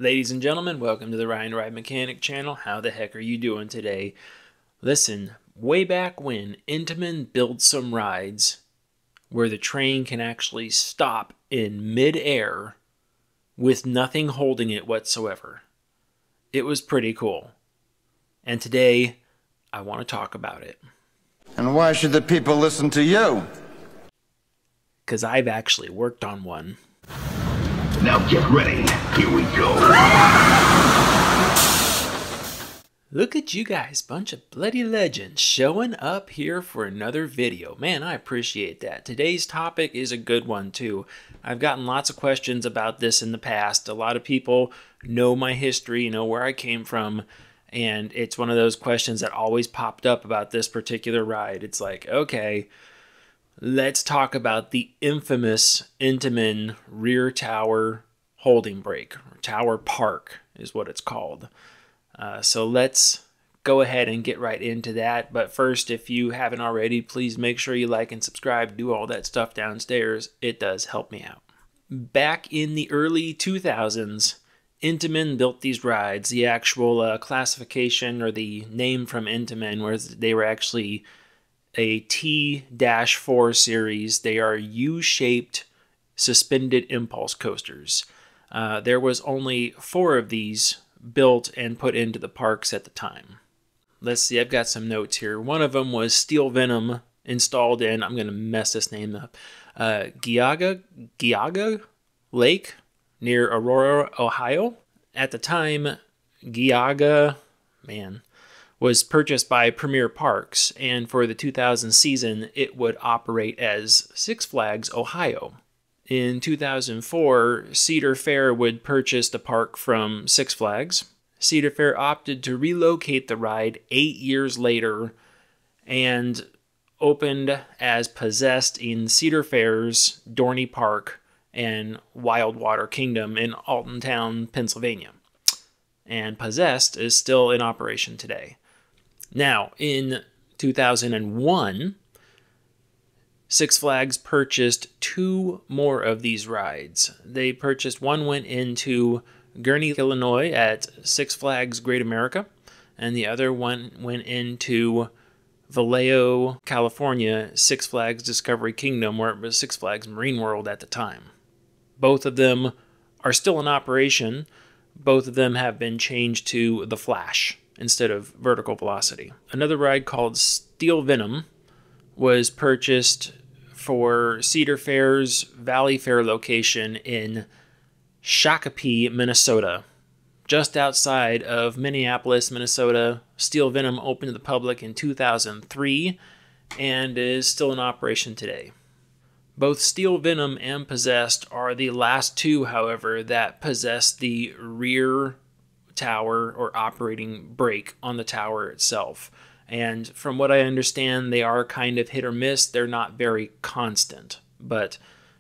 Ladies and gentlemen, welcome to the Ryan Ride Mechanic channel. How the heck are you doing today? Listen, way back when Intamin built some rides where the train can actually stop in mid-air with nothing holding it whatsoever. It was pretty cool. And today, I want to talk about it. And why should the people listen to you? Because I've actually worked on one. Now get ready. Here we go. Look at you guys, bunch of bloody legends showing up here for another video. Man, I appreciate that. Today's topic is a good one too. I've gotten lots of questions about this in the past. A lot of people know my history, know where I came from, and it's one of those questions that always popped up about this particular ride. It's like, okay, let's talk about the infamous Intamin rear tower holding brake, or tower park is what it's called. So let's go ahead and get right into that. But first, if you haven't already, please make sure you like and subscribe, do all that stuff downstairs. It does help me out. Back in the early 2000s, Intamin built these rides. The actual classification or the name from Intamin was they were actually a T-4 series. They are U-shaped suspended impulse coasters. There was only 4 of these built and put into the parks at the time. Let's see, I've got some notes here. One of them was Steel Venom installed in, I'm going to mess this name up, Geauga Lake near Aurora, Ohio. At the time, Geauga, was purchased by Premier Parks, and for the 2000 season, it would operate as Six Flags Ohio. In 2004, Cedar Fair would purchase the park from Six Flags. Cedar Fair opted to relocate the ride 8 years later and opened as Possessed in Cedar Fair's Dorney Park and Wildwater Kingdom in Altontown, Pennsylvania. And Possessed is still in operation today. Now, in 2001, Six Flags purchased 2 more of these rides. They purchased, one went into Gurnee, Illinois at Six Flags Great America, and the other one went into Vallejo, California, Six Flags Discovery Kingdom, where it was Six Flags Marine World at the time. Both of them are still in operation. Both of them have been changed to the Flash instead of Vertical Velocity. Another ride called Steel Venom was purchased for Cedar Fair's Valley Fair location in Shakopee, Minnesota. Just outside of Minneapolis, Minnesota, Steel Venom opened to the public in 2003 and is still in operation today. Both Steel Venom and Possessed are the last 2, however, that possess the rear tower or operating brake on the tower itself. And from what I understand, they are kind of hit or miss. They're not very constant. But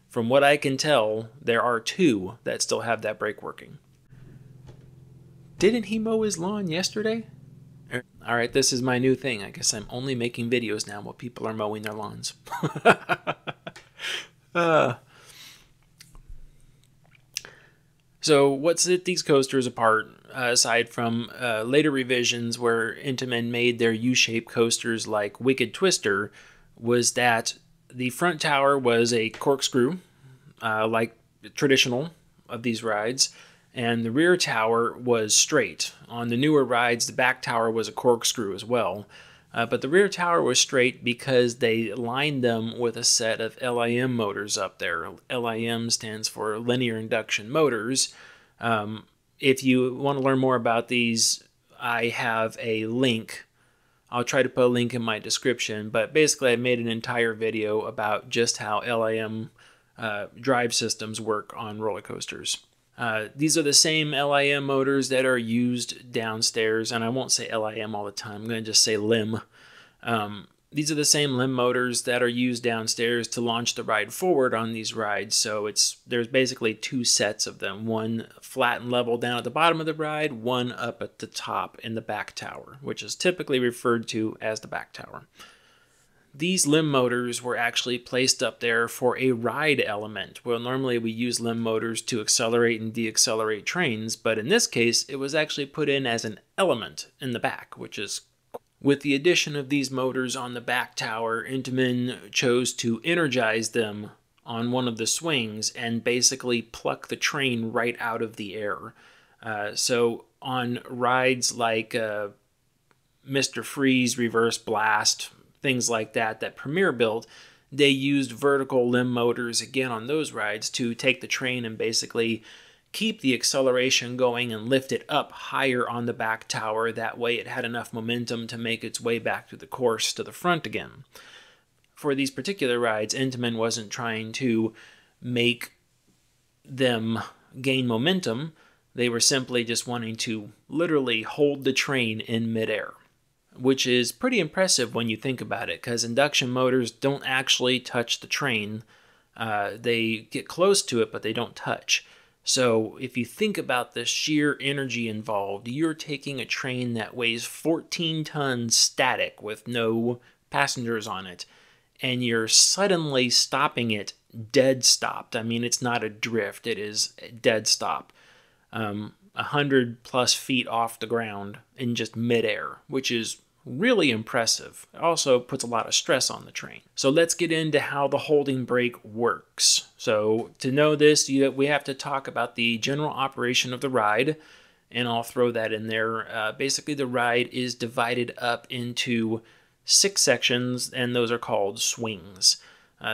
from what I can tell, there are 2 that still have that brake working. Didn't he mow his lawn yesterday? Alright, this is my new thing. I guess I'm only making videos now while people are mowing their lawns. So what set these coasters apart, aside from later revisions where Intamin made their U-shaped coasters like Wicked Twister, was that the front tower was a corkscrew, like traditional of these rides, and the rear tower was straight. On the newer rides, the back tower was a corkscrew as well. But the rear tower was straight because they lined them with a set of LIM motors up there. LIM stands for linear induction motors. If you want to learn more about these, I have a link. I'll try to put a link in my description. But basically, I made an entire video about just how LIM drive systems work on roller coasters. These are the same LIM motors that are used downstairs, and I won't say LIM all the time, I'm going to just say LIM. These are the same LIM motors that are used downstairs to launch the ride forward on these rides, so there's basically 2 sets of them, one flat and level down at the bottom of the ride, one up at the top in the back tower, which is typically referred to as the back tower. these limb motors were actually placed up there for a ride element. Well, normally we use limb motors to accelerate and deaccelerate trains, but in this case, it was actually put in as an element in the back, which is... With the addition of these motors on the back tower, Intamin chose to energize them on one of the swings and basically pluck the train right out of the air. So on rides like Mr. Freeze, Reverse Blast, things like that, that Premiere built, they used vertical limb motors again on those rides to take the train and basically keep the acceleration going and lift it up higher on the back tower. That way it had enough momentum to make its way back through the course to the front again. For these particular rides, Intamin wasn't trying to make them gain momentum. They were simply just wanting to literally hold the train in midair, which is pretty impressive when you think about it, because induction motors don't actually touch the train. They get close to it, but they don't touch. So if you think about the sheer energy involved, you're taking a train that weighs 14 tons static with no passengers on it, and you're suddenly stopping it dead stopped. I mean, it's not a drift, it is a dead stop. 100+ feet off the ground in just midair, which is really impressive. It also puts a lot of stress on the train. So let's get into how the holding brake works. So to know this, we have to talk about the general operation of the ride, and I'll throw that in there. Basically, the ride is divided up into 6 sections, and those are called swings.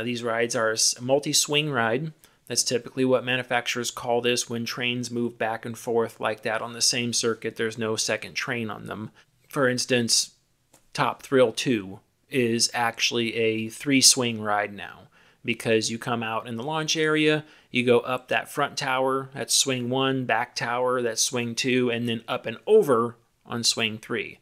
These rides are a multi-swing ride. That's typically what manufacturers call this when trains move back and forth like that on the same circuit. There's no second train on them. For instance, Top Thrill 2 is actually a 3-swing ride now, because you come out in the launch area, you go up that front tower, that's swing 1, back tower, that's swing 2, and then up and over on swing 3.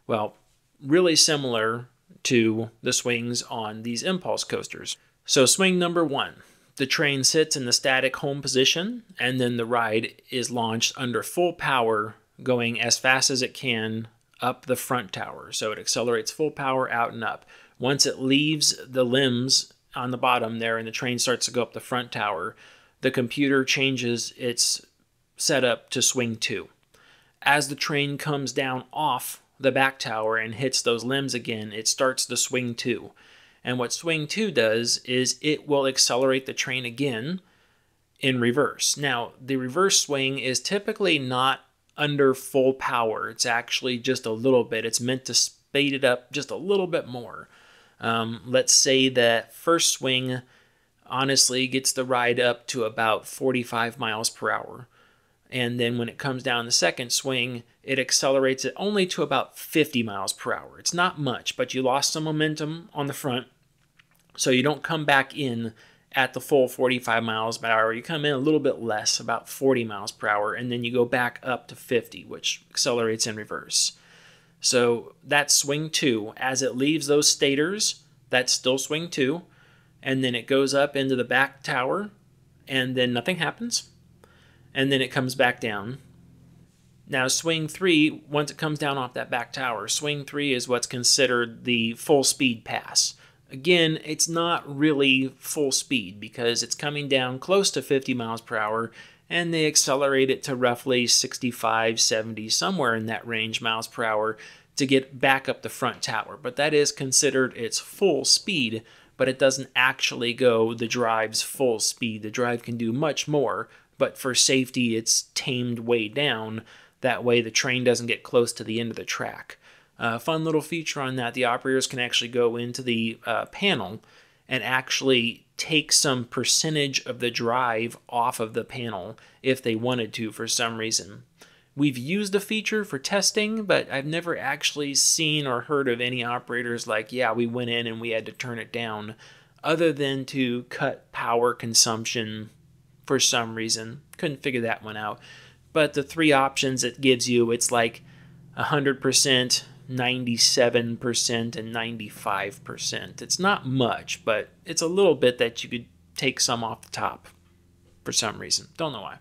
Well, really similar to the swings on these impulse coasters. So swing number 1, the train sits in the static home position, and then the ride is launched under full power, going as fast as it can up the front tower. So it accelerates full power out and up. Once it leaves the limbs on the bottom there and the train starts to go up the front tower, the computer changes its setup to swing 2. As the train comes down off the back tower and hits those limbs again, it starts the swing 2. And what swing 2 does is it will accelerate the train again in reverse. Now, the reverse swing is typically not under full power. It's actually just a little bit. It's meant to speed it up just a little bit more. Let's say that first swing honestly gets the ride up to about 45 miles per hour. And then when it comes down the second swing, it accelerates it only to about 50 miles per hour. It's not much, but you lost some momentum on the front, so you don't come back in at the full 45 miles per hour. You come in a little bit less, about 40 miles per hour, and then you go back up to 50, which accelerates in reverse. So that's swing 2. As it leaves those stators, that's still swing 2, and then it goes up into the back tower, and then nothing happens, and then it comes back down. Now swing 3, once it comes down off that back tower, swing 3 is what's considered the full speed pass. Again, it's not really full speed because it's coming down close to 50 miles per hour, and they accelerate it to roughly 65, 70, somewhere in that range miles per hour to get back up the front tower. But that is considered its full speed, but it doesn't actually go the drive's full speed. The drive can do much more, but for safety, it's tamed way down. That way the train doesn't get close to the end of the track. Fun little feature on that, the operators can actually go into the panel and actually take some percentage of the drive off of the panel if they wanted to for some reason. We've used the feature for testing, but I've never actually seen or heard of any operators like, yeah, we went in and we had to turn it down, other than to cut power consumption for some reason. Couldn't figure that one out. But the 3 options it gives you, it's like 100%, 97%, and 95%. It's not much, but it's a little bit that you could take some off the top for some reason. Don't know why.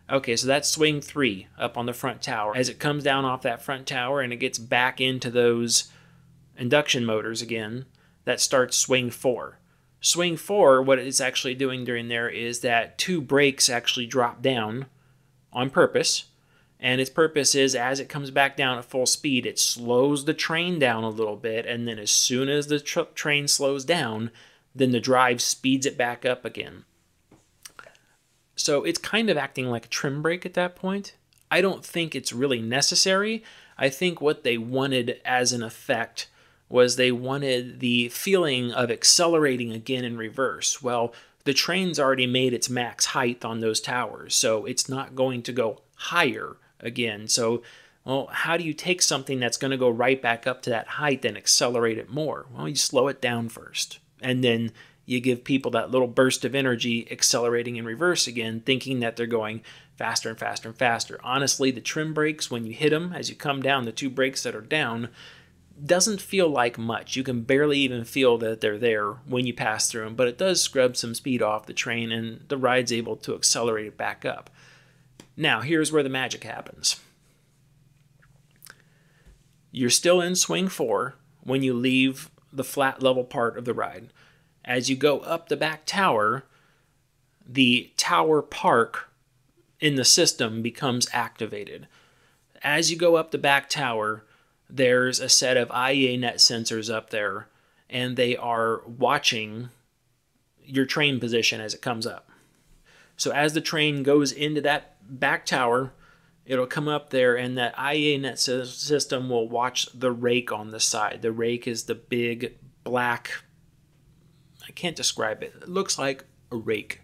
Okay, so that's swing 3 up on the front tower. As it comes down off that front tower and it gets back into those induction motors again, that starts swing 4. Swing 4, what it's actually doing during there is that 2 brakes actually drop down on purpose. And its purpose is, as it comes back down at full speed, it slows the train down a little bit, and then as soon as the train slows down, then the drive speeds it back up again. So it's kind of acting like a trim brake at that point. I don't think it's really necessary. I think what they wanted as an effect was they wanted the feeling of accelerating again in reverse. Well, the train's already made its max height on those towers, so it's not going to go higher again. So, well, how do you take something that's going to go right back up to that height and accelerate it more? Well, you slow it down first, and then you give people that little burst of energy accelerating in reverse again, thinking that they're going faster and faster and faster. Honestly, the trim brakes, when you hit them, as you come down, the 2 brakes that are down, doesn't feel like much. You can barely even feel that they're there when you pass through them, but it does scrub some speed off the train, and the ride's able to accelerate it back up. Now, here's where the magic happens. You're still in swing 4 when you leave the flat level part of the ride. As you go up the back tower, the tower park in the system becomes activated. As you go up the back tower, there's a set of IEA net sensors up there, and they are watching your train position as it comes up. So as the train goes into that back tower, it'll come up there, and that IEA net system will watch the rake on the side. The rake is the big black, I can't describe it. It looks like a rake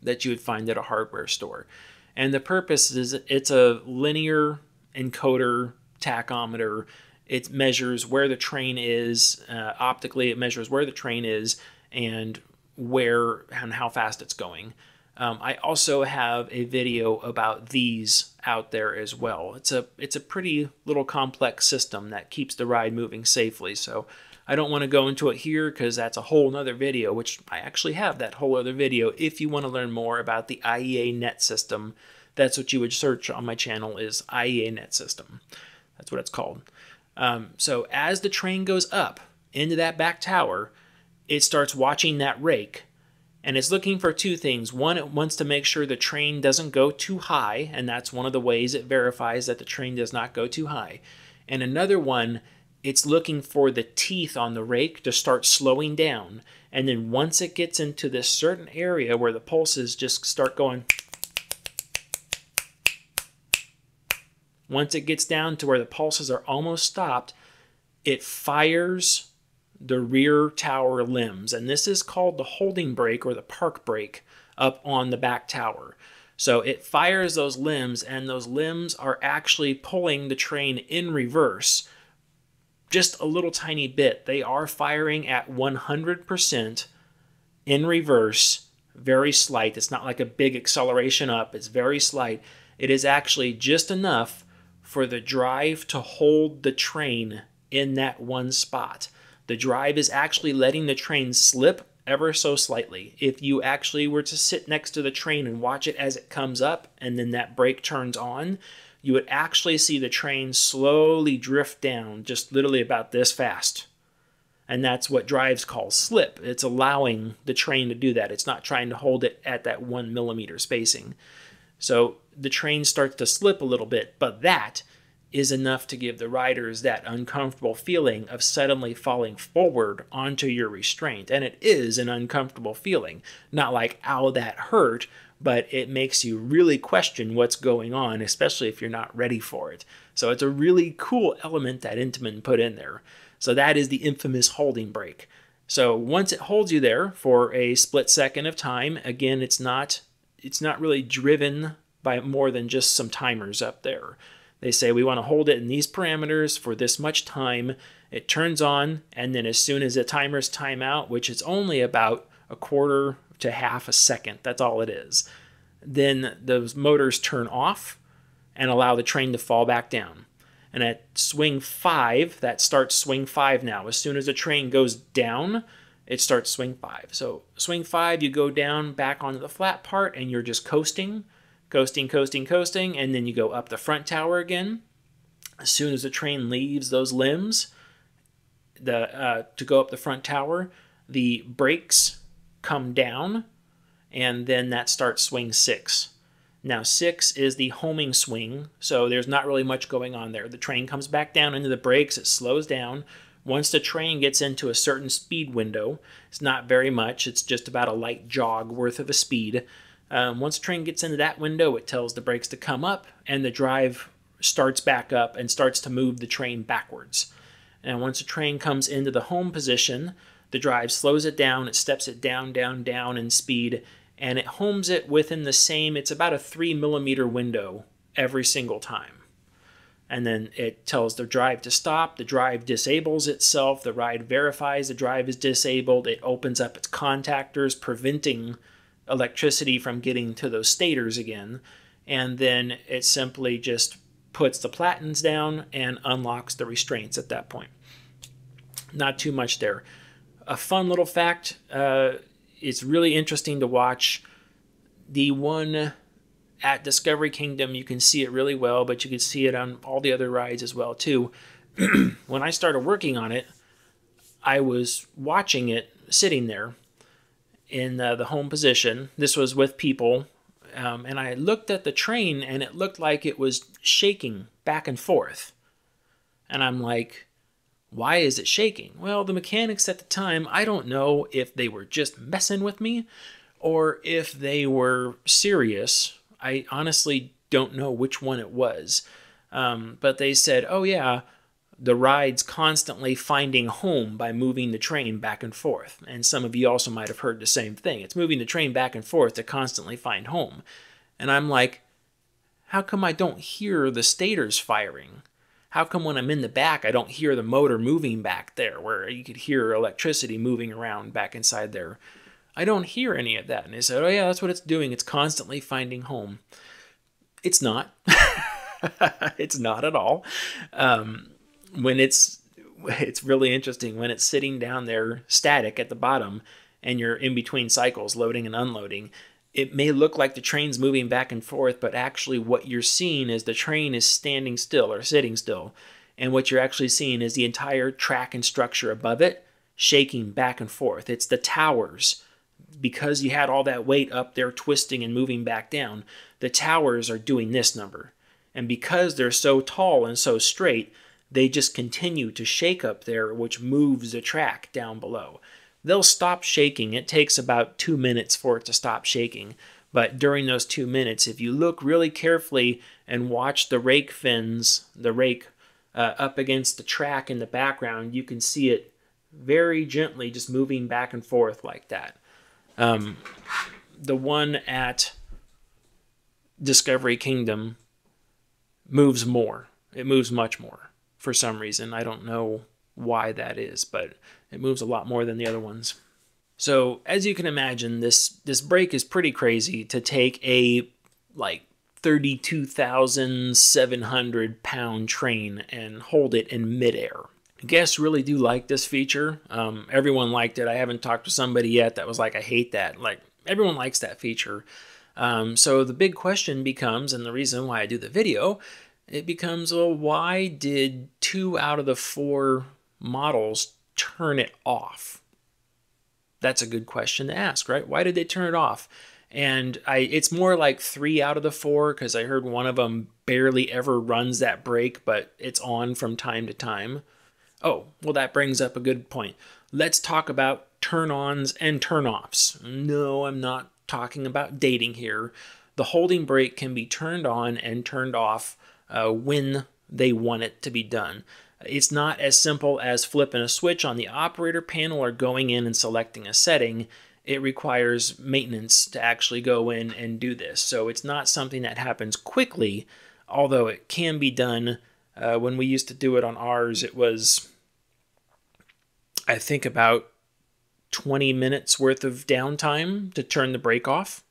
that you would find at a hardware store. And the purpose is it's a linear encoder tachometer. It measures where the train is. Optically, it measures where the train is and where and how fast it's going. I also have a video about these out there as well. It's a pretty little complex system that keeps the ride moving safely. So I don't want to go into it here because that's a whole nother video, which I actually have that whole other video. If you want to learn more about the IEA net system, that's what you would search on my channel, is IEA net system. That's what it's called. So as the train goes up into that back tower, it starts watching that rake, and it's looking for 2 things. One, it wants to make sure the train doesn't go too high, and that's one of the ways it verifies that the train does not go too high. And another one, it's looking for the teeth on the rake to start slowing down. And then once it gets into this certain area where the pulses just start going, once it gets down to where the pulses are almost stopped, it fires the rear tower limbs. And this is called the holding brake or the park brake up on the back tower. So it fires those limbs, and those limbs are actually pulling the train in reverse just a little tiny bit. They are firing at 100% in reverse, very slight. It's not like a big acceleration up. It's very slight. It is actually just enough for the drive to hold the train in that one spot. The drive is actually letting the train slip ever so slightly. If you actually were to sit next to the train and watch it as it comes up and then that brake turns on, you would actually see the train slowly drift down, just literally about this fast. And that's what drives call slip. It's allowing the train to do that. It's not trying to hold it at that 1 millimeter spacing. So the train starts to slip a little bit, but that is enough to give the riders that uncomfortable feeling of suddenly falling forward onto your restraint. And it is an uncomfortable feeling. Not like, ow, that hurt, but it makes you really question what's going on, especially if you're not ready for it. So it's a really cool element that Intamin put in there. So that is the infamous holding brake. So once it holds you there for a split second of time, again, it's not really driven by more than just some timers up there. They say we want to hold it in these parameters for this much time. It turns on, and then as soon as the timers time out, which is only about a quarter to half a second, that's all it is, then those motors turn off and allow the train to fall back down. And at swing 5, that starts swing 5 now. As soon as the train goes down, it starts swing 5. So swing 5, you go down back onto the flat part, and you're just coasting, and then you go up the front tower again. As soon as the train leaves those limbs, to go up the front tower, the brakes come down, and then that starts swing 6. Now 6 is the homing swing, so there's not really much going on there. The train comes back down into the brakes, it slows down. Once the train gets into a certain speed window, it's not very much, it's just about a light jog worth of a speed. Once the train gets into that window, it tells the brakes to come up, and the drive starts back up and starts to move the train backwards. And once the train comes into the home position, the drive slows it down, it steps it down, down, down in speed, and it homes it within the same, it's about a 3mm window every single time. And then it tells the drive to stop, the drive disables itself, the ride verifies the drive is disabled, it opens up its contactors, preventing electricity from getting to those stators again, and then it simply just puts the platens down and unlocks the restraints at that point. Not too much there. A fun little fact, it's really interesting to watch. The one at Discovery Kingdom, you can see it really well, but you can see it on all the other rides as well too. When I started working on it, I was watching it sitting there in the home position. This was with people, and I looked at the train and it looked like it was shaking back and forth. And I'm like, why is it shaking? Well, the mechanics at the time, I don't know if they were just messing with me or if they were serious. I honestly don't know which one it was. But they said, oh yeah, the ride's constantly finding home by moving the train back and forth. And some of you also might have heard the same thing. It's moving the train back and forth to constantly find home. And I'm like, how come I don't hear the stators firing? How come when I'm in the back, I don't hear the motor moving back there, where you could hear electricity moving around back inside there? I don't hear any of that. And they said, oh yeah, that's what it's doing. It's constantly finding home. It's not. It's not at all. When it's really interesting when it's sitting down there static at the bottom and you're in between cycles loading and unloading. It may look like the train's moving back and forth, but actually what you're seeing is the train is standing still or sitting still. And what you're actually seeing is the entire track and structure above it shaking back and forth. It's the towers. Because you had all that weight up there twisting and moving back down, the towers are doing this number. And because they're so tall and so straight, they just continue to shake up there, which moves the track down below. They'll stop shaking. It takes about 2 minutes for it to stop shaking. But during those 2 minutes, if you look really carefully and watch the rake fins, the rake up against the track in the background, you can see it very gently just moving back and forth like that. The one at Discovery Kingdom moves more. It moves much more for some reason. I don't know why that is, but it moves a lot more than the other ones. So as you can imagine, this break is pretty crazy to take a like 32,700 pound train and hold it in midair. Guests really do like this feature. Everyone liked it. I haven't talked to somebody yet that was like, I hate that. Like, everyone likes that feature. So the big question becomes, and the reason why I do the video, it becomes, well, why did 2 out of the 4 models turn it off? That's a good question to ask, right? Why did they turn it off? And it's more like 3 out of the 4, because I heard one of them barely ever runs that brake, but it's on from time to time. Oh, well, that brings up a good point. Let's talk about turn-ons and turn-offs. No, I'm not talking about dating here. The holding brake can be turned on and turned off when they want it to be done. It's not as simple as flipping a switch on the operator panel or going in and selecting a setting. It requires maintenance to actually go in and do this. So it's not something that happens quickly, although it can be done. When we used to do it on ours, it was, I think, about 20 minutes worth of downtime to turn the brake off.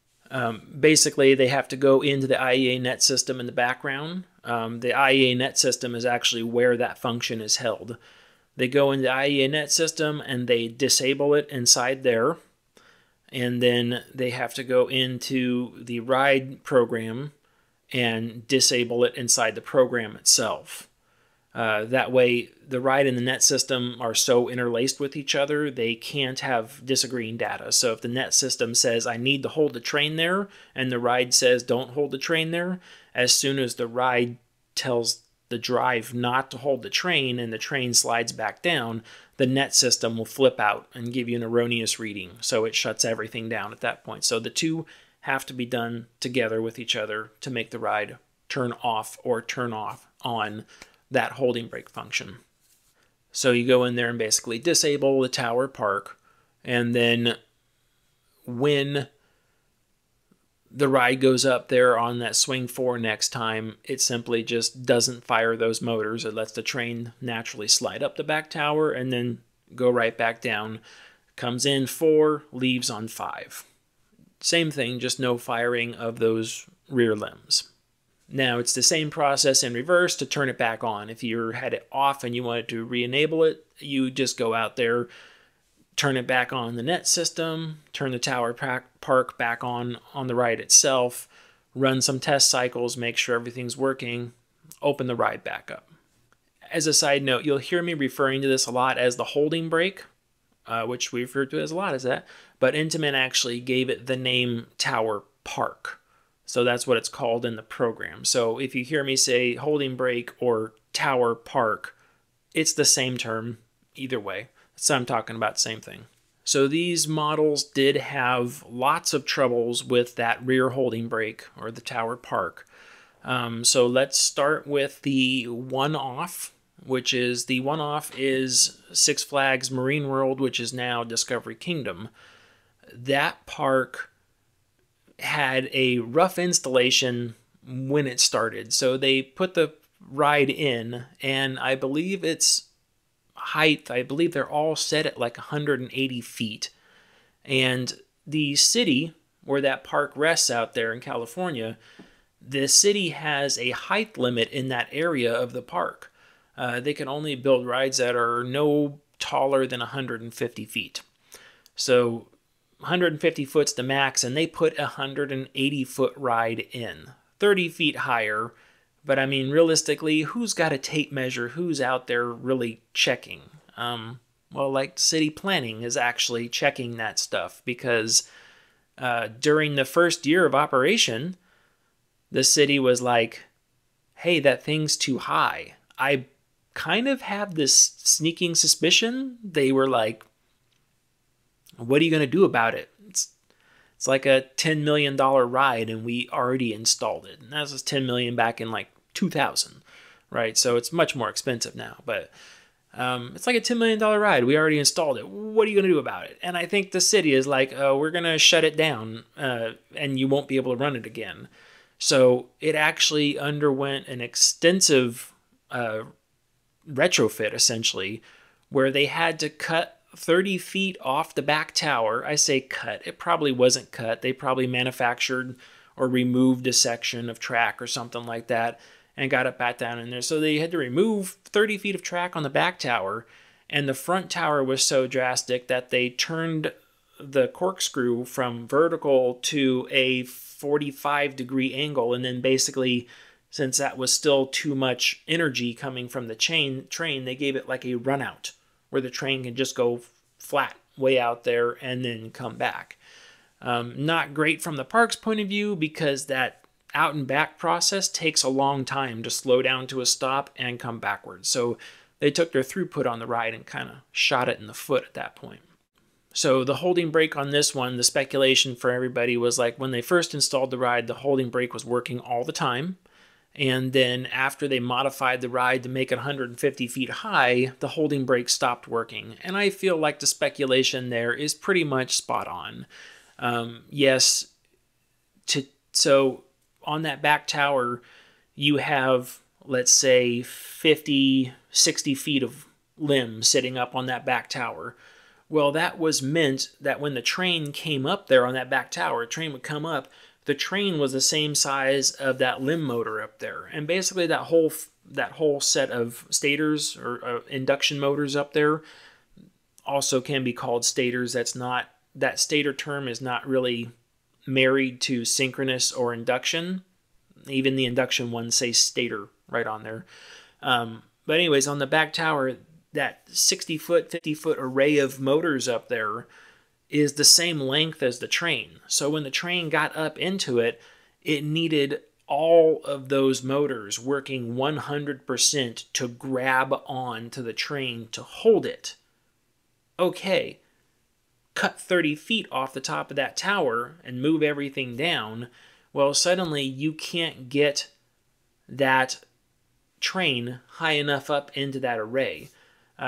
Basically, they have to go into the IEA net system in the background. The IEA net system is actually where that function is held. They go into the IEA net system and they disable it inside there. And then they have to go into the ride program and disable it inside the program itself. That way, the ride and the net system are so interlaced with each other, they can't have disagreeing data. So if the net system says, I need to hold the train there, and the ride says, don't hold the train there, as soon as the ride tells the drive not to hold the train and the train slides back down, the net system will flip out and give you an erroneous reading. So it shuts everything down at that point. So the two have to be done together with each other to make the ride turn off or turn off on that holding brake function. So you go in there and basically disable the tower park, and then when the ride goes up there on that swing 4 next time, it simply just doesn't fire those motors. It lets the train naturally slide up the back tower and then go right back down. Comes in 4, leaves on 5. Same thing, just no firing of those rear limbs. Now, it's the same process in reverse to turn it back on. If you had it off and you wanted to re-enable it, you just go out there, turn it back on the net system, turn the tower park back on the ride itself, run some test cycles, make sure everything's working, open the ride back up. As a side note, you'll hear me referring to this a lot as the holding brake, which we refer to as a lot as that, but Intamin actually gave it the name tower park. So that's what it's called in the program. So if you hear me say holding brake or tower park, it's the same term either way. So I'm talking about the same thing. So these models did have lots of troubles with that rear holding brake or the tower park. So let's start with the one-off, which is the one-off is Six Flags Marine World, which is now Discovery Kingdom. That park had a rough installation when it started. So they put the ride in, and I believe its height, I believe they're all set at like 180 feet. And the city where that park rests out there in California, the city has a height limit in that area of the park. They can only build rides that are no taller than 150 feet. So 150 foot's the max, and they put a 180-foot ride in, 30 feet higher. But I mean, realistically, who's got a tape measure? Who's out there really checking? Well, like city planning is actually checking that stuff, because during the first year of operation, the city was like, hey, that thing's too high. I kind of have this sneaking suspicion they were like, what are you going to do about it? It's like a $10 million ride, and we already installed it. And that was $10 million back in like 2000, right? So it's much more expensive now, but it's like a $10 million ride. We already installed it. What are you going to do about it? And I think the city is like, we're going to shut it down, and you won't be able to run it again. So it actually underwent an extensive retrofit, essentially, where they had to cut 30 feet off the back tower. I say cut. It probably wasn't cut. They probably manufactured or removed a section of track or something like that and got it back down in there. So they had to remove 30 feet of track on the back tower, and the front tower was so drastic that they turned the corkscrew from vertical to a 45-degree angle, and then basically, since that was still too much energy coming from the train, they gave it like a run out, where the train can just go flat way out there and then come back. Not great from the park's point of view, because that out and back process takes a long time to slow down to a stop and come backwards. So they took their throughput on the ride and kind of shot it in the foot at that point. So the holding brake on this one, the speculation for everybody was like when they first installed the ride, the holding brake was working all the time. And then after they modified the ride to make it 150 feet high, the holding brake stopped working. And I feel like the speculation there is pretty much spot on. So on that back tower, you have, let's say, 50, 60 feet of limbs sitting up on that back tower. Well, that was meant that when the train came up there on that back tower, a train would come up, the train was the same size of that limb motor up there. And basically that whole set of stators or induction motors up there also can be called stators. That stator term is not really married to synchronous or induction. Even the induction ones say stator right on there. But anyways, on the back tower, that 60-foot, 50-foot array of motors up there is the same length as the train. So when the train got up into it, it needed all of those motors working 100% to grab on to the train to hold it. Okay, cut 30 feet off the top of that tower and move everything down. Well, suddenly you can't get that train high enough up into that array.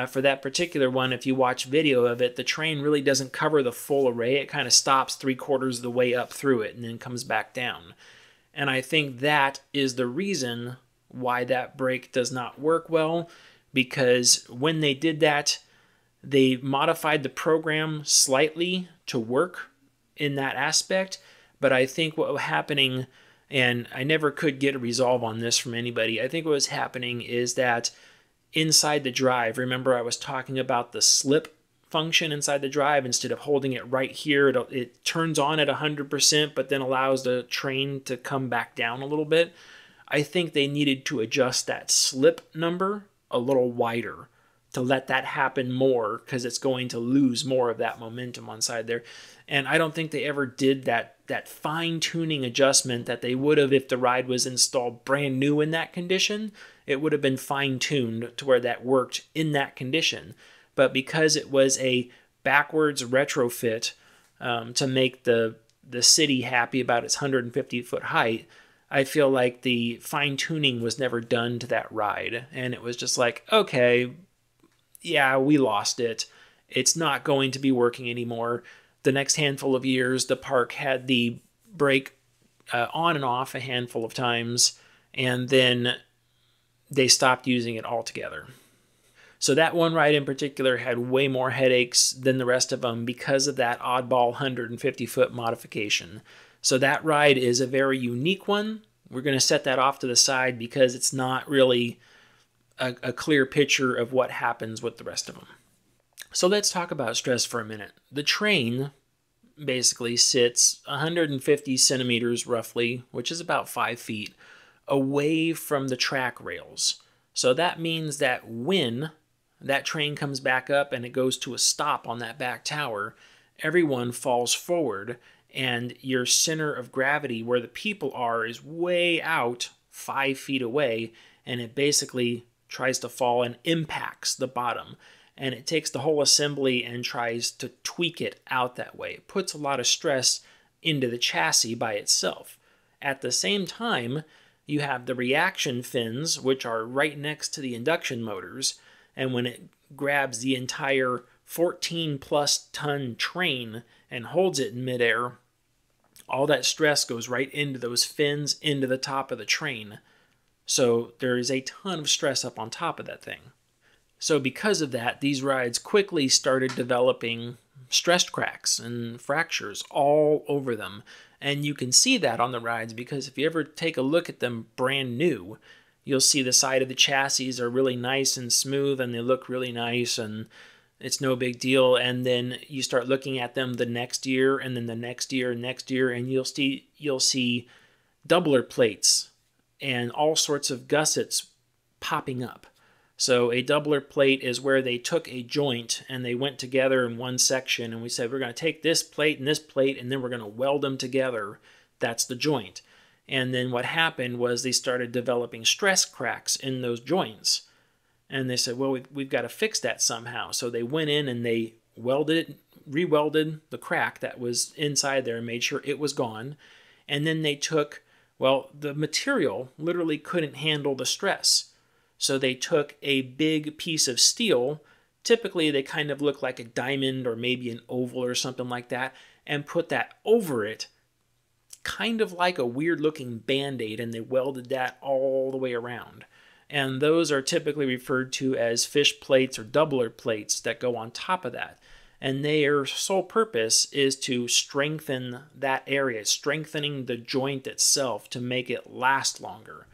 For that particular one, if you watch video of it, the train really doesn't cover the full array. It kind of stops 3/4 of the way up through it and then comes back down. And I think that is the reason why that brake does not work well, because when they did that, they modified the program slightly to work in that aspect. But I think what was happening, and I never could get a resolve on this from anybody, I think what was happening is that inside the drive, remember I was talking about the slip function inside the drive. Instead of holding it right here, it turns on at 100%, but then allows the train to come back down a little bit. I think they needed to adjust that slip number a little wider to let that happen more, because it's going to lose more of that momentum on side there. And I don't think they ever did that fine-tuning adjustment that they would have if the ride was installed brand new in that condition. It would have been fine-tuned to where that worked in that condition. But because it was a backwards retrofit to make the city happy about its 150-foot height, I feel like the fine-tuning was never done to that ride. And it was just like, okay, yeah, we lost it. It's not going to be working anymore. The next handful of years, the park had the brake on and off a handful of times, and then they stopped using it altogether. So that one ride in particular had way more headaches than the rest of them because of that oddball 150-foot modification. So that ride is a very unique one. We're going to set that off to the side because it's not really a clear picture of what happens with the rest of them. So let's talk about stress for a minute. The train basically sits 150 centimeters roughly, which is about 5 feet, away from the track rails. So that means that when that train comes back up and it goes to a stop on that back tower, everyone falls forward, and your center of gravity where the people are is way out 5 feet away, and it basically tries to fall and impacts the bottom. And it takes the whole assembly and tries to tweak it out that way. It puts a lot of stress into the chassis by itself. At the same time, you have the reaction fins, which are right next to the induction motors, and when it grabs the entire 14-plus ton train and holds it in midair, all that stress goes right into those fins, into the top of the train. So there is a ton of stress up on top of that thing. So because of that, these rides quickly started developing stress cracks and fractures all over them. And you can see that on the rides, because if you ever take a look at them brand new, you'll see the side of the chassis are really nice and smooth, and they look really nice, and it's no big deal. And then you start looking at them the next year, and then the next year, and you'll see doubler plates and all sorts of gussets popping up. So a doubler plate is where they took a joint and they went together in one section, and we said we're going to take this plate, and then we're going to weld them together. That's the joint. And then what happened was they started developing stress cracks in those joints. And they said, well, we've got to fix that somehow. So they went in and they re-welded the crack that was inside there and made sure it was gone. And then they took, well, the material literally couldn't handle the stress. So they took a big piece of steel, typically they kind of look like a diamond or maybe an oval or something like that, and put that over it, kind of like a weird looking band-aid, and they welded that all the way around. And those are typically referred to as fish plates or doubler plates that go on top of that. And their sole purpose is to strengthen that area, strengthening the joint itself to make it last longer.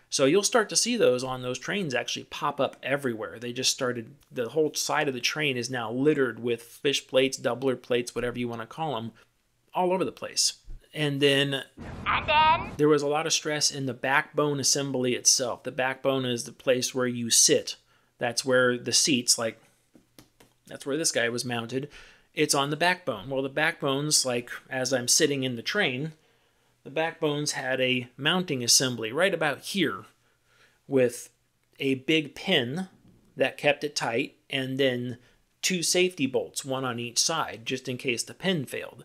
So you'll start to see those on those trains actually pop up everywhere. They just started, the whole side of the train is now littered with fish plates, doubler plates, whatever you want to call them, all over the place. And then there was a lot of stress in the backbone assembly itself. The backbone is the place where you sit. That's where the seats, like, that's where this guy was mounted. It's on the backbone. Well, the backbones, like as I'm sitting in the train, the backbones had a mounting assembly right about here with a big pin that kept it tight, and then 2 safety bolts, one on each side, just in case the pin failed.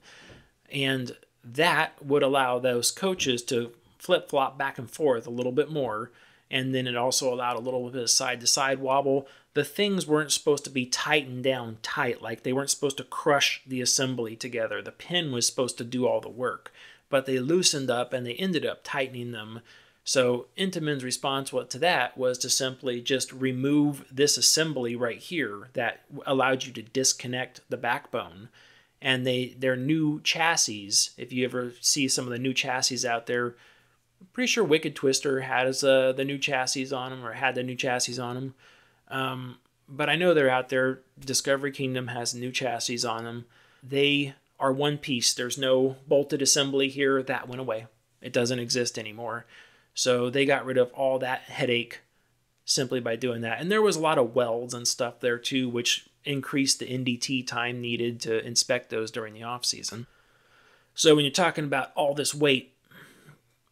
And that would allow those coaches to flip-flop back and forth a little bit more, and then it also allowed a little bit of side-to-side wobble. The things weren't supposed to be tightened down tight, like they weren't supposed to crush the assembly together. The pin was supposed to do all the work, but they loosened up and they ended up tightening them. So Intamin's response to that was to simply just remove this assembly right here that allowed you to disconnect the backbone. And their new chassis, if you ever see some of the new chassis out there, I'm pretty sure Wicked Twister has the new chassis on them, or had the new chassis on them. But I know they're out there. Discovery Kingdom has new chassis on them. They are one piece. There's no bolted assembly here. That went away. It doesn't exist anymore. So they got rid of all that headache simply by doing that. And there was a lot of welds and stuff there too, which increased the NDT time needed to inspect those during the off season. So when you're talking about all this weight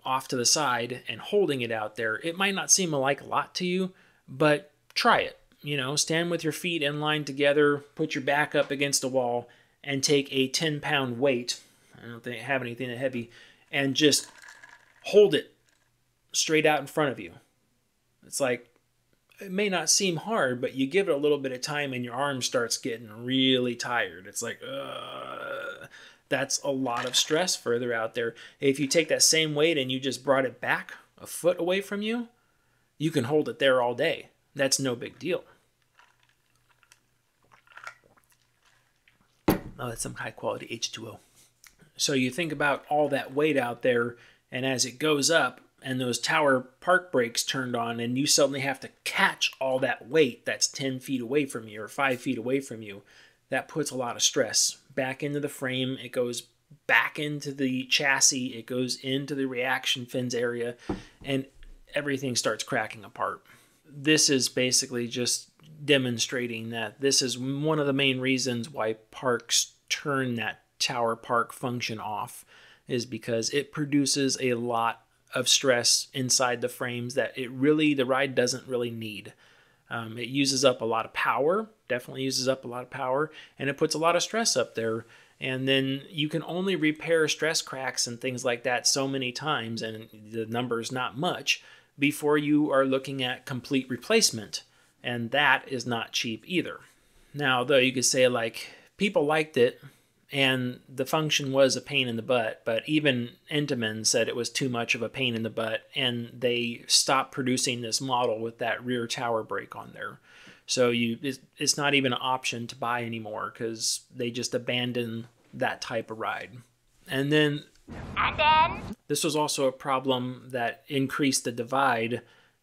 off to the side and holding it out there, it might not seem like a lot to you, but try it. You know, stand with your feet in line together, put your back up against the wall, and take a 10-pound weight. I don't think I have anything that heavy, and just hold it straight out in front of you. It's like, it may not seem hard, but you give it a little bit of time and your arm starts getting really tired. It's like, that's a lot of stress further out there. If you take that same weight and you just brought it back a foot away from you, you can hold it there all day. That's no big deal. Oh, that's some high quality H2O. So you think about all that weight out there, and as it goes up, and those tower park brakes turned on, and you suddenly have to catch all that weight that's 10 feet away from you or 5 feet away from you, that puts a lot of stress back into the frame. It goes back into the chassis. It goes into the reaction fins area, and everything starts cracking apart. This is basically just demonstrating that this is one of the main reasons why parks turn that tower park function off, is because it produces a lot of stress inside the frames that the ride doesn't really need. It uses up a lot of power, definitely uses up a lot of power, and it puts a lot of stress up there. And then you can only repair stress cracks and things like that so many times, and the number's not much, before you are looking at complete replacement. And that is not cheap either. Now, though, you could say, like, people liked it, and the function was a pain in the butt, but even Intamin said it was too much of a pain in the butt, and they stopped producing this model with that rear tower brake on there. So it's not even an option to buy anymore, because they just abandoned that type of ride. And then this was also a problem that increased the divide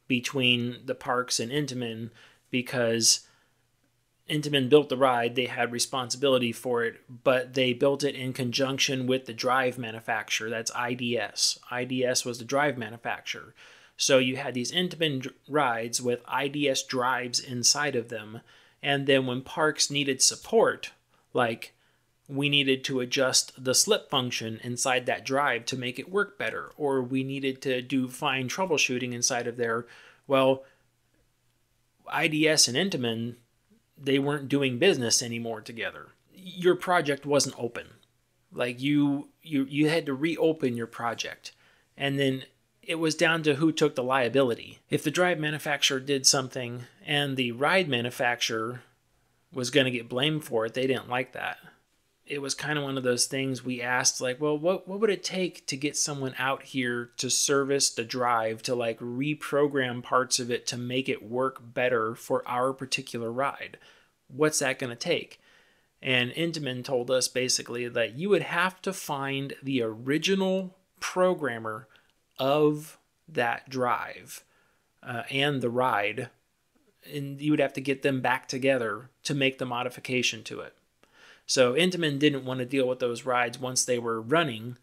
between the parks and Intamin, because Intamin built the ride, they had responsibility for it, but they built it in conjunction with the drive manufacturer. That's IDS. IDS was the drive manufacturer. So you had these Intamin rides with IDS drives inside of them, and then when parks needed support, like we needed to adjust the slip function inside that drive to make it work better, or we needed to do fine troubleshooting inside of there, well, IDS and Intamin, they weren't doing business anymore together. Your project wasn't open. Like you had to reopen your project. And then it was down to who took the liability. If the drive manufacturer did something and the ride manufacturer was going to get blamed for it, they didn't like that. It was kind of one of those things we asked, like, well, what would it take to get someone out here to service the drive, to like reprogram parts of it to make it work better for our particular ride? What's that going to take? And Intamin told us basically that you would have to find the original programmer of that drive and the ride, and you would have to get them back together to make the modification to it. So Intamin didn't want to deal with those rides once they were running,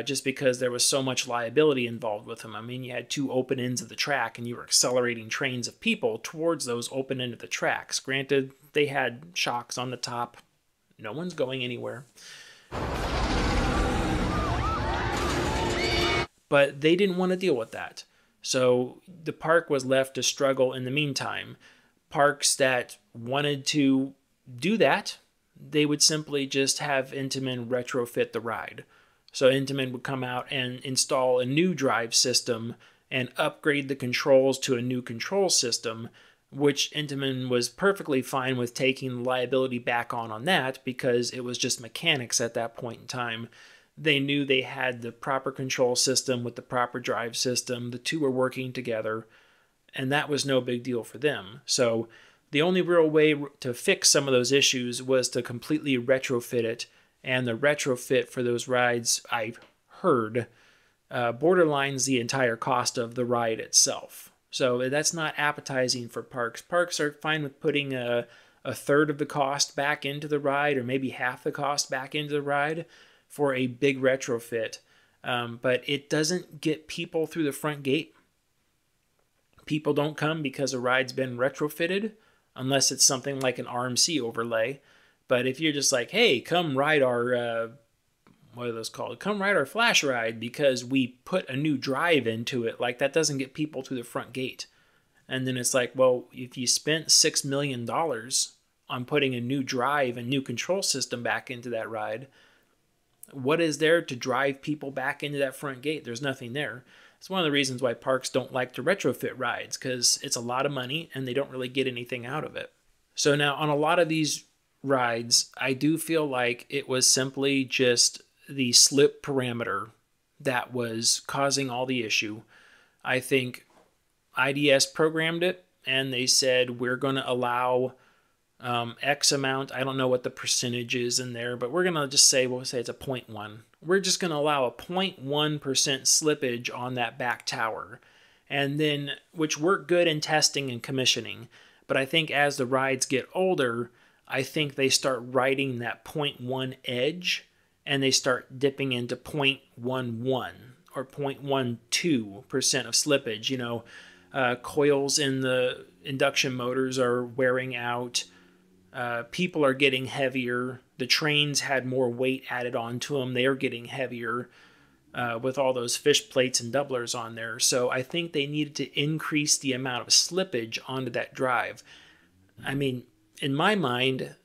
just because there was so much liability involved with them. I mean, you had two open ends of the track, and you were accelerating trains of people towards those open end of the tracks. Granted, they had shocks on the top. No one's going anywhere. But they didn't want to deal with that. So the park was left to struggle in the meantime. Parks that wanted to do that, they would simply just have Intamin retrofit the ride. So Intamin would come out and install a new drive system and upgrade the controls to a new control system, which Intamin was perfectly fine with taking liability back on that because it was just mechanics at that point in time. They knew they had the proper control system with the proper drive system. The two were working together, and that was no big deal for them. So the only real way to fix some of those issues was to completely retrofit it, and the retrofit for those rides, I've heard, borderlines the entire cost of the ride itself. So that's not appetizing for parks. Parks are fine with putting a third of the cost back into the ride, or maybe half the cost back into the ride for a big retrofit. But it doesn't get people through the front gate. People don't come because a ride's been retrofitted, unless it's something like an RMC overlay. But if you're just like, hey, come ride our, what are those called? Come ride our flash ride because we put a new drive into it. Like, that doesn't get people through the front gate. And then it's like, well, if you spent $6 million on putting a new drive and new control system back into that ride, what is there to drive people back into that front gate? There's nothing there. It's one of the reasons why parks don't like to retrofit rides, because it's a lot of money and they don't really get anything out of it. So now on a lot of these rides, I do feel like it was simply just the slip parameter that was causing all the issue. I think IDS programmed it and they said, we're going to allow X amount. I don't know what the percentage is in there, but we're going to just say, we'll say it's a 0.1. We're just going to allow a 0.1% slippage on that back tower. And then, which worked good in testing and commissioning. But I think as the rides get older, I think they start riding that 0.1 edge and they start dipping into 0.11 or 0.12% of slippage. You know, coils in the induction motors are wearing out. People are getting heavier. The trains had more weight added onto them. They are getting heavier with all those fish plates and doublers on there. So I think they needed to increase the amount of slippage onto that drive. I mean, in my mind,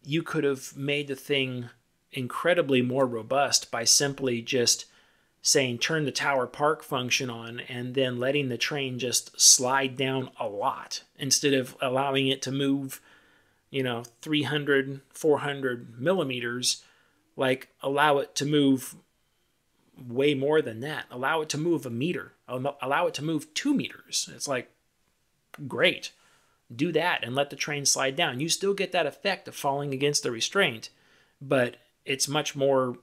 you could have made the thing incredibly more robust by simply just saying turn the tower park function on and then letting the train just slide down a lot instead of allowing it to move, you know, 300, 400 millimeters. Like, allow it to move way more than that. Allow it to move a meter. Allow it to move 2 meters. It's like, great. Do that and let the train slide down. You still get that effect of falling against the restraint, but it's much more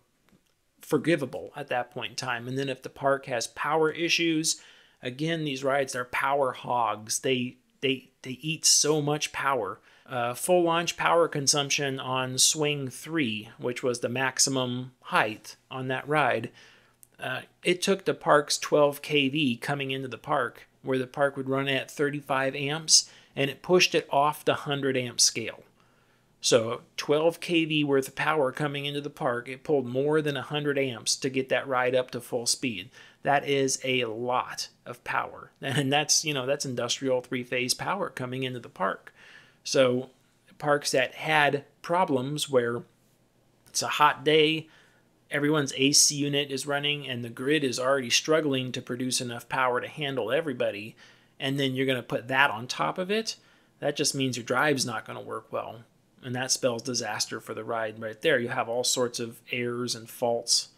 forgivable at that point in time. And then if the park has power issues, again, these rides are power hogs. They eat so much power. Full launch power consumption on swing 3, which was the maximum height on that ride, it took the park's 12 kV coming into the park, where the park would run at 35 amps, and it pushed it off the 100 amp scale. So 12 kV worth of power coming into the park, it pulled more than 100 amps to get that ride up to full speed. That is a lot of power. And that's, you know, that's industrial 3-phase power coming into the park. So parks that had problems where it's a hot day, everyone's AC unit is running, and the grid is already struggling to produce enough power to handle everybody, and then you're going to put that on top of it, that just means your drive's not going to work well. And that spells disaster for the ride right there. You have all sorts of errors and faults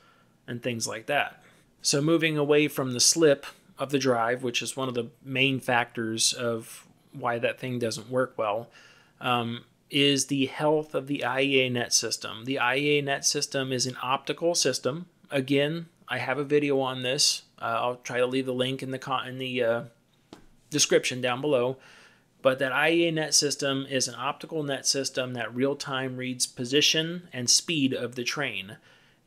and things like that. So moving away from the slip of the drive, which is one of the main factors of why that thing doesn't work well, is the health of the IEA net system. The IEA net system is an optical system. Again, I have a video on this. I'll try to leave the link in the description down below. But that IEA net system is an optical net system that real-time reads position and speed of the train.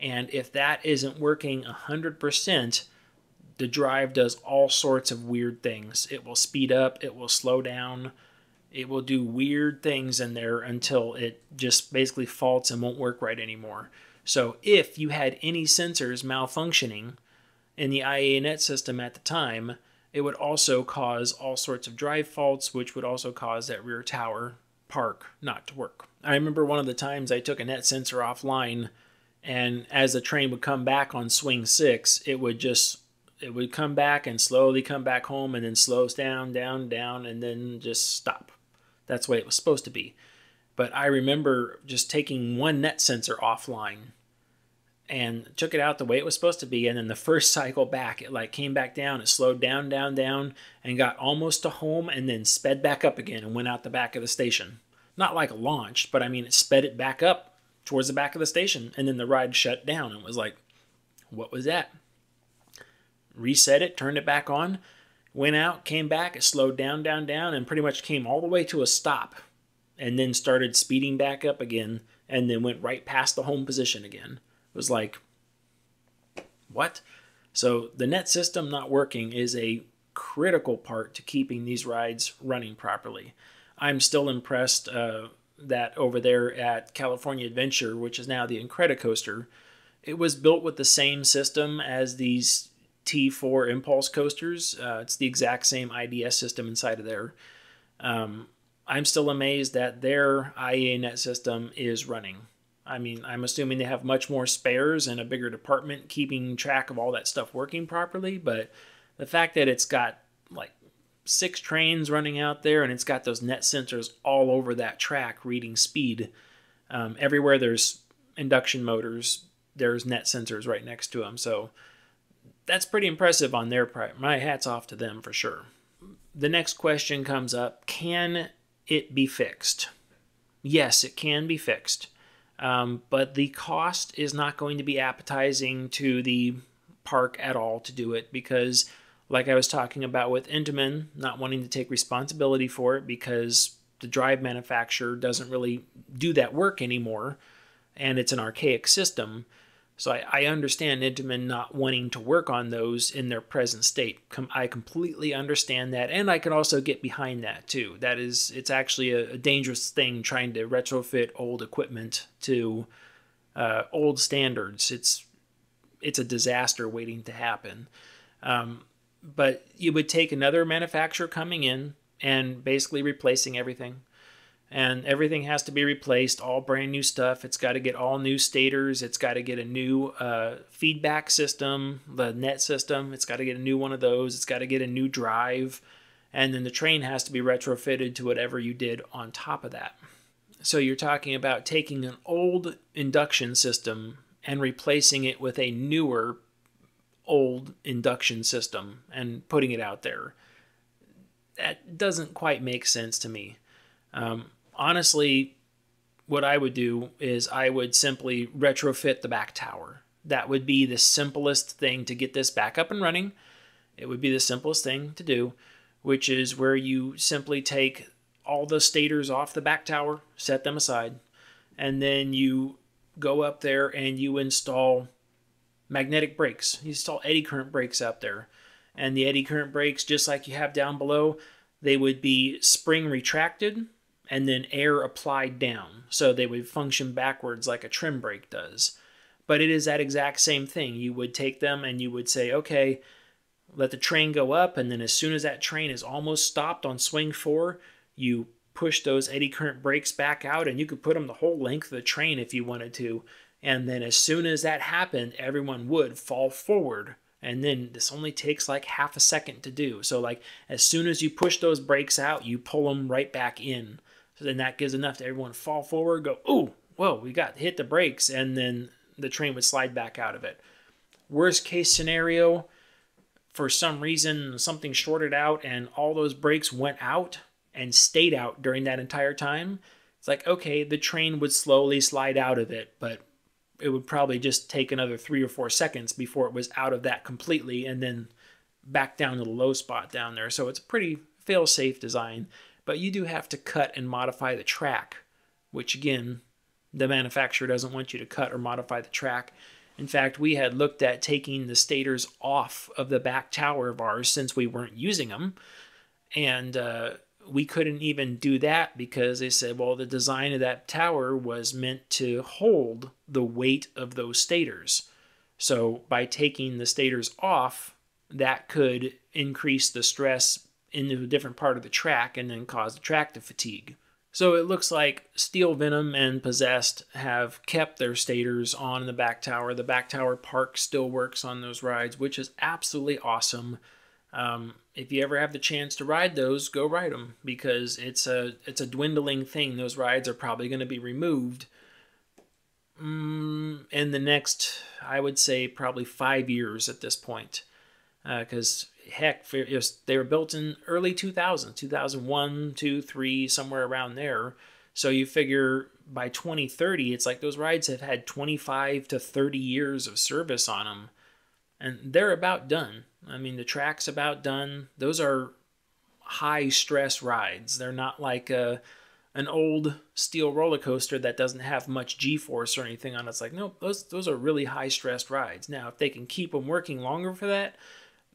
And if that isn't working 100%, the drive does all sorts of weird things. It will speed up, it will slow down, it will do weird things in there until it just basically faults and won't work right anymore. So if you had any sensors malfunctioning in the IANet system at the time, it would also cause all sorts of drive faults, which would also cause that rear tower park not to work. I remember one of the times I took a net sensor offline, and as the train would come back on swing 6, it would come back and slowly come back home and then slows down, down, and then just stop. That's the way it was supposed to be. But I remember just taking one net sensor offline and took it out the way it was supposed to be, and then the first cycle back, it like came back down, it slowed down, and got almost to home, and then sped back up again and went out the back of the station. Not like launched, but I mean, it sped it back up towards the back of the station, and then the ride shut down. It was like, what was that? Reset it, turned it back on, went out, came back, it slowed down, and pretty much came all the way to a stop, and then started speeding back up again, and then went right past the home position again. It was like, what? So the net system not working is a critical part to keeping these rides running properly. I'm still impressed that over there at California Adventure, which is now the Incredicoaster, it was built with the same system as these T4 impulse coasters. It's the exact same IDS system inside of there. I'm still amazed that their IANet system is running. I mean, I'm assuming they have much more spares and a bigger department keeping track of all that stuff working properly, but the fact that it's got like 6 trains running out there and it's got those net sensors all over that track reading speed. Everywhere there's induction motors, there's net sensors right next to them. So that's pretty impressive on their part. My hat's off to them for sure. The next question comes up, can it be fixed? Yes, it can be fixed. But the cost is not going to be appetizing to the park at all to do it, because like I was talking about with Intamin not wanting to take responsibility for it because the drive manufacturer doesn't really do that work anymore and it's an archaic system. So I understand Intamin not wanting to work on those in their present state. I completely understand that, and I can also get behind that too. It's actually a dangerous thing trying to retrofit old equipment to old standards. It's a disaster waiting to happen. But you would take another manufacturer coming in and basically replacing everything. And everything has to be replaced, all brand new stuff. It's got to get all new stators. It's got to get a new feedback system, the net system. It's got to get a new one of those. It's got to get a new drive. And then the train has to be retrofitted to whatever you did on top of that. So you're talking about taking an old induction system and replacing it with a newer old induction system and putting it out there. That doesn't quite make sense to me. Honestly, what I would do is I would simply retrofit the back tower. That would be the simplest thing to get this back up and running. It would be the simplest thing to do, which is where you simply take all the stators off the back tower, set them aside, and then you go up there and you install magnetic brakes. You install eddy current brakes out there. And the eddy current brakes, just like you have down below, they would be spring retracted and then air applied down. So they would function backwards like a trim brake does. But it is that exact same thing. You would take them and you would say, okay, let the train go up, and then as soon as that train is almost stopped on swing 4, you push those eddy current brakes back out, and you could put them the whole length of the train if you wanted to. And then as soon as that happened, everyone would fall forward. And then this only takes like half a second to do. So like as soon as you push those brakes out, you pull them right back in. So then that gives enough to everyone fall forward, go, ooh, whoa, we got hit the brakes, and then the train would slide back out of it. Worst case scenario, for some reason something shorted out and all those brakes went out and stayed out during that entire time. It's like, okay, the train would slowly slide out of it, but it would probably just take another 3 or 4 seconds before it was out of that completely and then back down to the low spot down there. So it's a pretty fail-safe design, but you do have to cut and modify the track, which again, the manufacturer doesn't want you to cut or modify the track. In fact, we had looked at taking the stators off of the back tower of ours since we weren't using them. And we couldn't even do that because they said, well, the design of that tower was meant to hold the weight of those stators. So by taking the stators off, that could increase the stress into a different part of the track and then cause the track to fatigue. So it looks like Steel Venom and Possessed have kept their stators on in the back tower. The back tower park still works on those rides, which is absolutely awesome. If you ever have the chance to ride those, go ride them, because it's a dwindling thing. Those rides are probably going to be removed in the next, I would say, probably 5 years at this point. Because heck, they were built in early 2000s, 2001, 2, 3, somewhere around there. So you figure by 2030, it's like those rides have had 25 to 30 years of service on them. And they're about done. I mean, the track's about done. Those are high-stress rides. They're not like an old steel roller coaster that doesn't have much G-force or anything on it. It's like, no, those are really high-stressed rides. Now, if they can keep them working longer for that,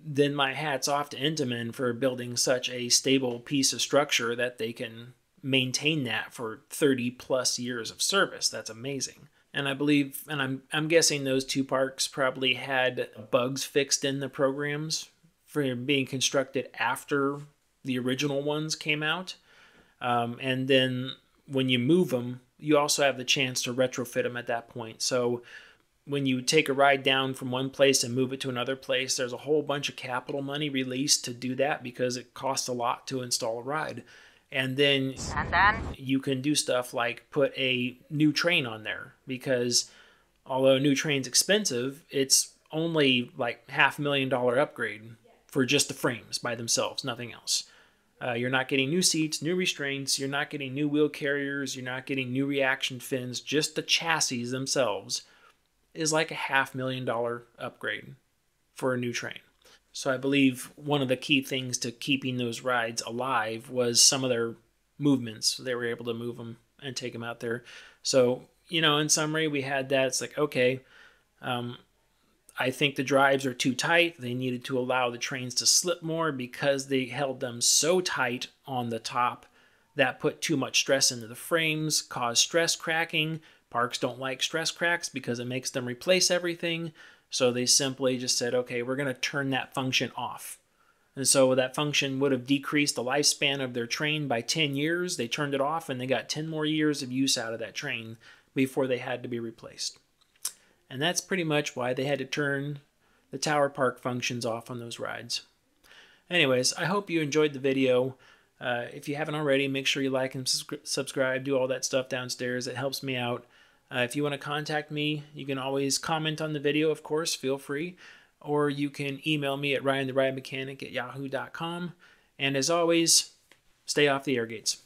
then my hat's off to Intamin for building such a stable piece of structure that they can maintain that for 30-plus years of service. That's amazing. And I believe, and I'm guessing those two parks probably had bugs fixed in the programs for being constructed after the original ones came out. And then when you move them, you also have the chance to retrofit them at that point. So when you take a ride down from one place and move it to another place, there's a whole bunch of capital money released to do that because it costs a lot to install a ride. And then you can do stuff like put a new train on there, because although a new train's expensive, it's only like $500,000 upgrade for just the frames by themselves, nothing else. You're not getting new seats, new restraints, you're not getting new wheel carriers, you're not getting new reaction fins, just the chassis themselves is like a $500,000 upgrade for a new train. So I believe one of the key things to keeping those rides alive was some of their movements. They were able to move them and take them out there. So, you know, in summary, we had that. It's like, okay, I think the drives are too tight. They needed to allow the trains to slip more because they held them so tight on the top that put too much stress into the frames, caused stress cracking. Parks don't like stress cracks because it makes them replace everything. So they simply just said, okay, we're going to turn that function off. And so that function would have decreased the lifespan of their train by 10 years. They turned it off and they got 10 more years of use out of that train before they had to be replaced. And that's pretty much why they had to turn the tower park functions off on those rides. Anyways, I hope you enjoyed the video. If you haven't already, make sure you like and subscribe, do all that stuff downstairs. It helps me out. If you want to contact me, you can always comment on the video, of course, feel free. Or you can email me at ryantheridemechanic@yahoo.com. And as always, stay off the air gates.